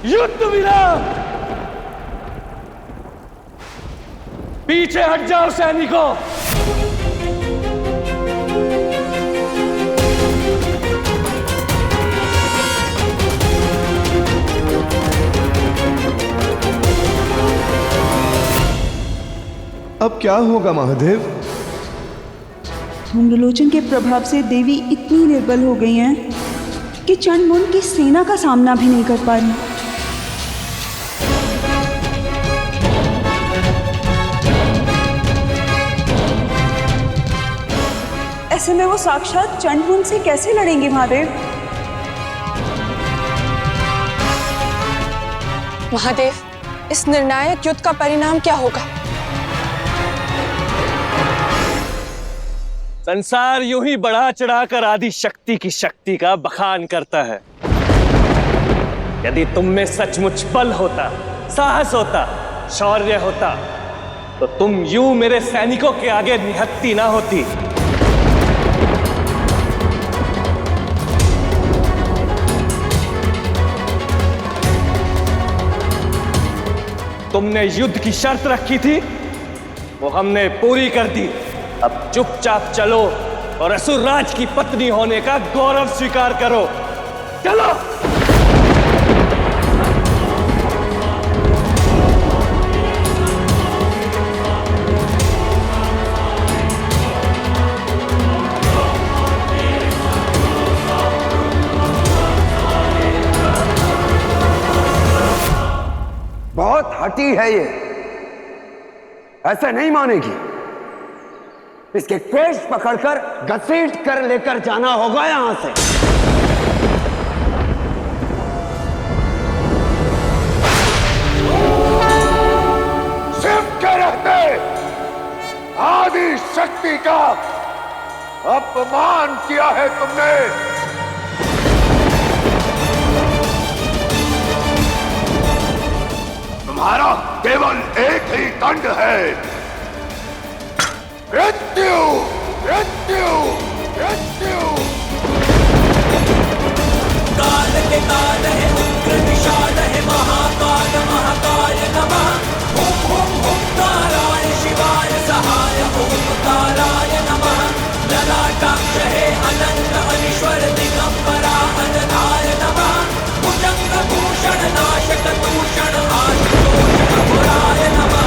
युद्ध विराम। पीछे हट जाओ सैनिकों। अब क्या होगा महादेव? धूम्रलोचन के प्रभाव से देवी इतनी निर्बल हो गई हैं कि चंडमुंड की सेना का सामना भी नहीं कर पा रही। ऐसे में वो साक्षात चंडमुंड से कैसे लड़ेंगे महादेव? महादेव, इस निर्णायक युद्ध का परिणाम क्या होगा? संसार यूं ही बढ़ा चढ़ाकर आदि शक्ति की शक्ति का बखान करता है। यदि तुम में सचमुच बल होता, साहस होता, शौर्य होता, तो तुम यूं मेरे सैनिकों के आगे निहत्ती ना होती। तुमने युद्ध की शर्त रखी थी, वो हमने पूरी कर दी। अब चुपचाप चलो और असुरराज की पत्नी होने का गौरव स्वीकार करो। चलो। बहुत हठी है ये, ऐसे नहीं मानेगी। इसके केश पकड़कर घसीट कर लेकर जाना होगा यहां से। शिव के रहते आदि शक्ति का अपमान किया है तुमने। तुम्हारा केवल एक ही दंड है, मृत्यु, मृत्यु, मृत्यु। काल के काल है, उग्र विशाल है, महाकाल महाकाय नमः। ओम ओम ओम नारायण शिवाय सहाय, ओमकाराय नमः। ललाटाक्ष है अनंत अनीश्वर, दिगंबरा अनंताय नमः। भुजंग भूषण नाशक दूषण, आशुतोष घोराय नमः।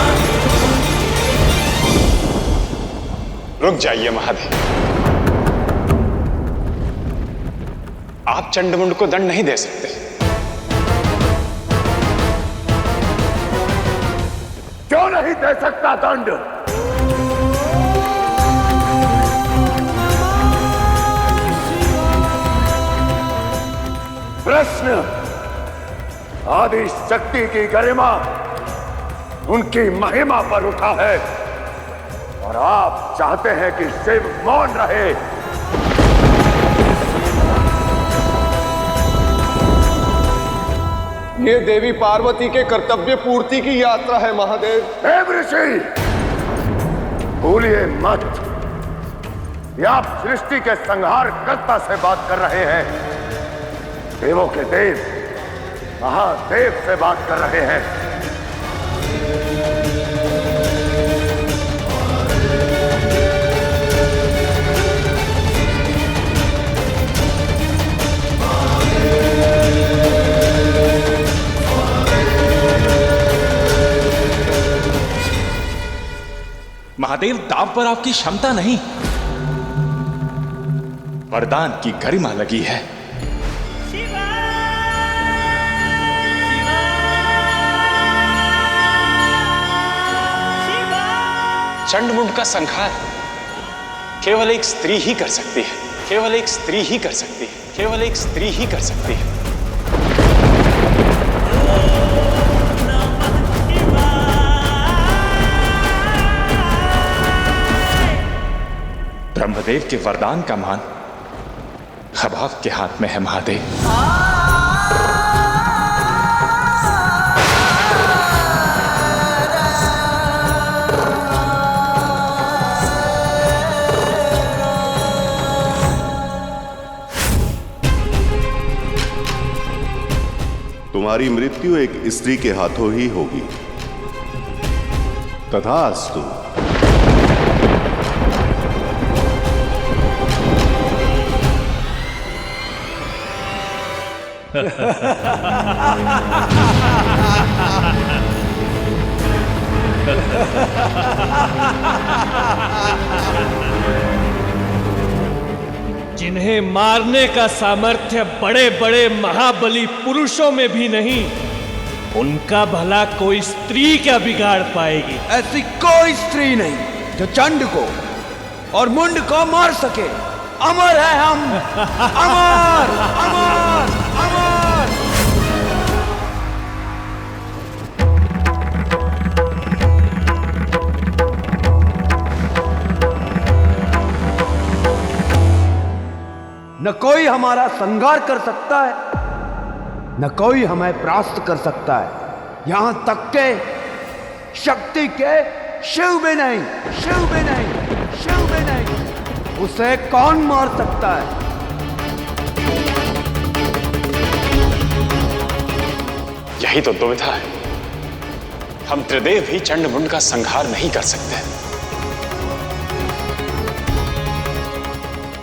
रुक जाइए महादेव, आप चंडमुंड को दंड नहीं दे सकते। क्यों नहीं दे सकता दंड? प्रश्न आदि शक्ति की गरिमा उनकी महिमा पर उठा है और आप चाहते हैं कि शिव मौन रहे। ये देवी पार्वती के कर्तव्य पूर्ति की यात्रा है महादेव। देव ऋषि, भूलिए मत, ये आप सृष्टि के संहारकर्ता से बात कर रहे हैं। देवों के देव महादेव से बात कर रहे हैं। महादेव, दाव पर आपकी क्षमता नहीं, वरदान की गरिमा लगी है। चंडमुंड का संहार केवल एक स्त्री ही कर सकती है, केवल एक स्त्री ही कर सकती है, केवल एक स्त्री ही कर सकती है। ब्रह्मदेव के वरदान का मान अब आपके हाथ में है महादेव। तुम्हारी मृत्यु एक स्त्री के हाथों ही होगी। तथास्तु। जिन्हें मारने का सामर्थ्य बड़े बड़े महाबली पुरुषों में भी नहीं, उनका भला कोई स्त्री क्या बिगाड़ पाएगी? ऐसी कोई स्त्री नहीं जो चंड को और मुंड को मार सके। अमर है हम, अमर अमर अमर। न कोई हमारा संहार कर सकता है, न कोई हमें परास्त कर सकता है। यहां तक के शक्ति के शिव भी नहीं, शिव भी नहीं, शिव भी नहीं। उसे कौन मार सकता है? यही तो दुविधा है। हम त्रिदेव ही चंडमुंड का संहार नहीं कर सकते।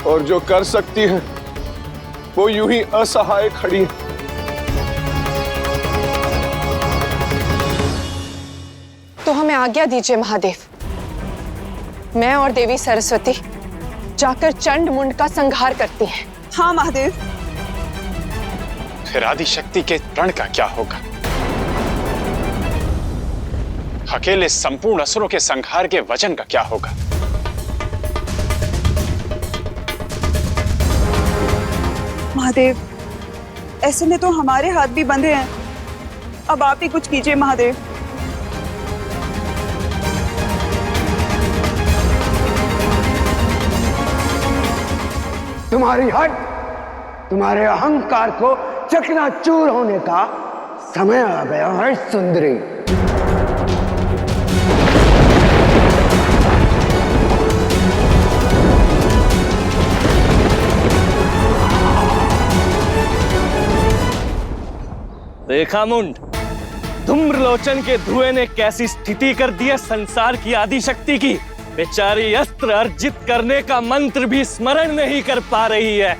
और जो कर सकती है वो यूं ही असहाय खड़ी है। तो हमें आज्ञा दीजिए महादेव, मैं और देवी सरस्वती जाकर चंड मुंड का संहार करती हैं। हाँ महादेव। फिर आदिशक्ति के प्रण का क्या होगा? अकेले संपूर्ण असुरों के संहार के वचन का क्या होगा? महादेव, ऐसे में तो हमारे हाथ भी बंधे हैं। अब आप ही कुछ कीजिए महादेव। तुम्हारी हट, तुम्हारे अहंकार को चकनाचूर होने का समय आ गया है सुंदरी। देखा मुंड, धूम्रलोचन के धुएं ने कैसी स्थिति कर दी है संसार की आदिशक्ति की। बेचारी अस्त्र अर्जित करने का मंत्र भी स्मरण नहीं कर पा रही है।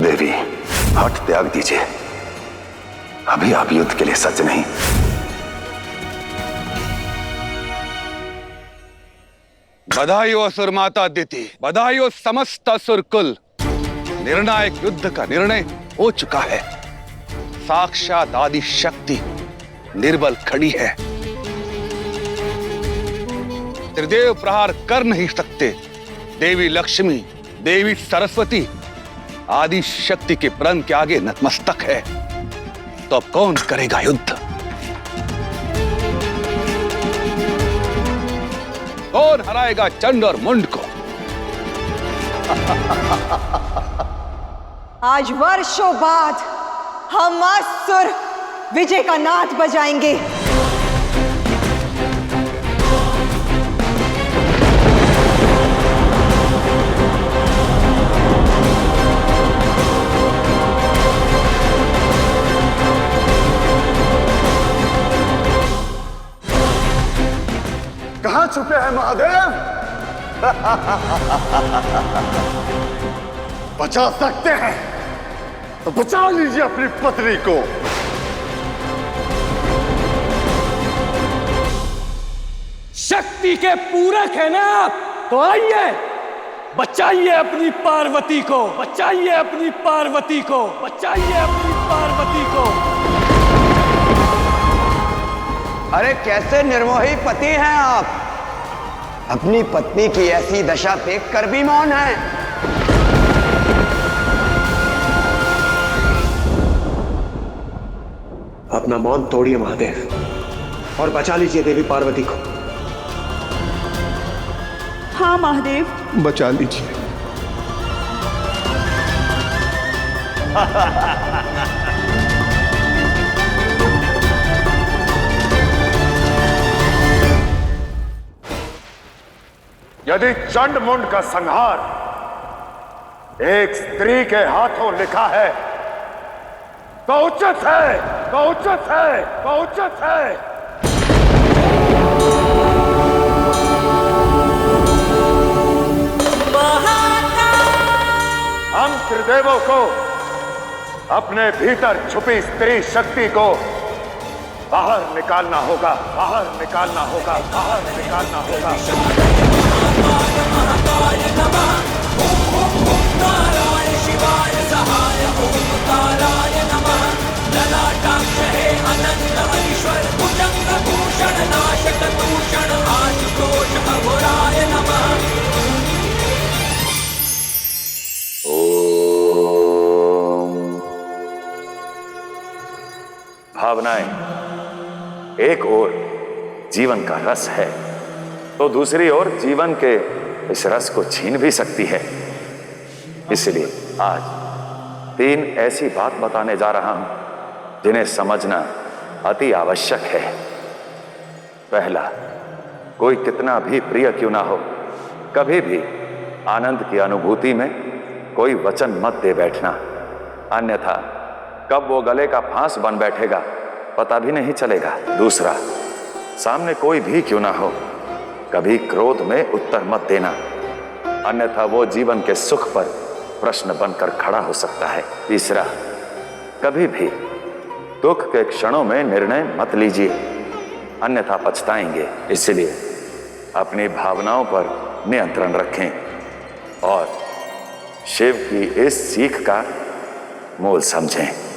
देवी, हट त्याग दीजिए। अभी आप युद्ध के लिए सज्ज नहीं। बधाई हो असुर माता अदिति, बधाई हो समस्त असुर कुल। निर्णायक युद्ध का निर्णय हो चुका है। साक्षात आदि शक्ति निर्बल खड़ी है। त्रिदेव प्रहार कर नहीं सकते। देवी लक्ष्मी, देवी सरस्वती आदि शक्ति के प्रण के आगे नतमस्तक है। तो अब कौन करेगा युद्ध? कौन हराएगा चंड और मुंड को? आज वर्षों बाद हम असुर विजय का नाद बजाएंगे। कहां छुपे हैं महादेव? बचा सकते हैं तो बचा लीजिए अपनी पत्नी को। शक्ति के पूरक है ना आप, तो आइए बचाइए अपनी पार्वती को, बचाइए अपनी पार्वती को, बचाइए अपनी पार्वती को। अरे कैसे निर्मोही पति हैं आप? अपनी पत्नी की ऐसी दशा देखकर भी मौन है। अपना मौन तोड़िए महादेव और बचा लीजिए देवी पार्वती को। हाँ महादेव, बचा लीजिए। यदि चंडमुंड का संहार एक स्त्री के हाथों लिखा है तो उचित है, तो उचित है, तो उचित है। हम त्रिदेवों को अपने भीतर छुपी स्त्री शक्ति को बाहर निकालना होगा, बाहर निकालना होगा, बाहर निकालना होगा। नारायण शिवाय सहाय ओंकाराय नमः। ललाटाक्ष हे अनंत ईश्वर भुजंग भूषण नाशक दूषण आशुतोष अघोराय नमः। भावनाएं एक ओर जीवन का रस है तो दूसरी ओर जीवन के इस रस को छीन भी सकती है। इसलिए आज 3 ऐसी बात बताने जा रहा हूं जिन्हें समझना अति आवश्यक है। पहला, कोई कितना भी प्रिय क्यों ना हो, कभी भी आनंद की अनुभूति में कोई वचन मत दे बैठना, अन्यथा कब वो गले का फांस बन बैठेगा पता भी नहीं चलेगा। दूसरा, सामने कोई भी क्यों ना हो, कभी क्रोध में उत्तर मत देना, अन्यथा वो जीवन के सुख पर प्रश्न बनकर खड़ा हो सकता है। तीसरा, कभी भी दुख के क्षणों में निर्णय मत लीजिए, अन्यथा पछताएंगे। इसलिए अपनी भावनाओं पर नियंत्रण रखें और शिव की इस सीख का मोल समझें।